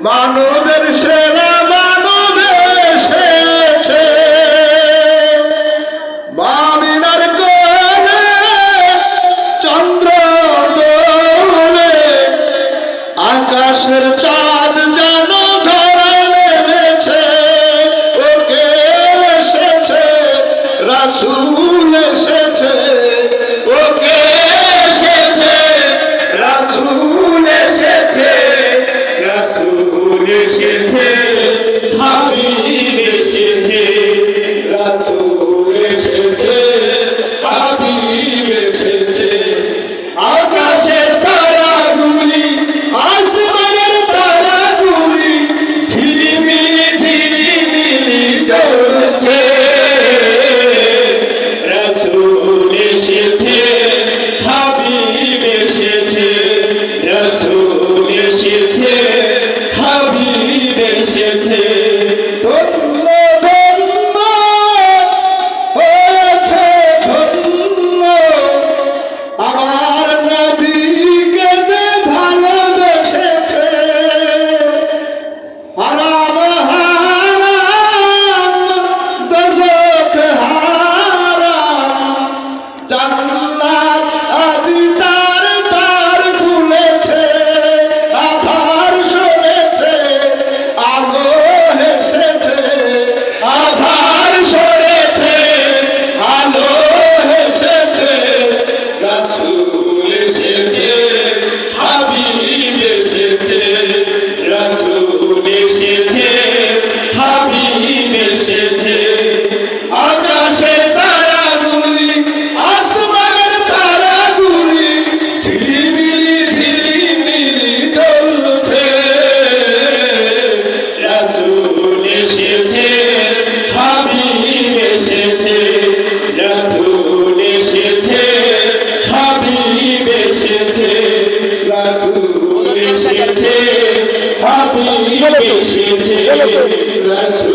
মানবের সেরা মানব এসেছে মামিনার কোলে চন্দ্র দোলে আকাশের চাঁদ যেন ধরায় নেমেছে ওকে এসেছে রাসূল এসেছে ওকে এসেছে রাসূল এসেছে রাসূল এসেছে হাবিব এসেছে রাসূল এসেছে হাবিব এসেছে আকাশের তারাগুলি আসমানের তারাগুলি ঝিলিমিলি ঝিলিমিলি জ্বলছে রাসূল এসেছে হাবিব এসেছে রাসূল এসেছে হাবিব এসেছে ধন্য ধন্য হয়েছে ধন্য আমার নবীকে যে ভালোবেসেছে হারাম হারাম দোজখ হারাম জান্নাত আজি তার তার খুলেছে আধার সরেছে আলো হেসেছে আধার সরেছে আলো হেসেছে রাসূল এসেছে হাবিব এসেছে রাসূল এসেছে হাবিব এসেছে আকাশের তারাগুলি আসমানের তারাগুলি ঝিলিমিলি ঝিলিমিলি জ্বলছে রাসূল এসেছে হাবিব এসেছে রাসূল এসেছে হাবিব এসেছে রাসূল এসেছে হাবিব এসেছে রাসূল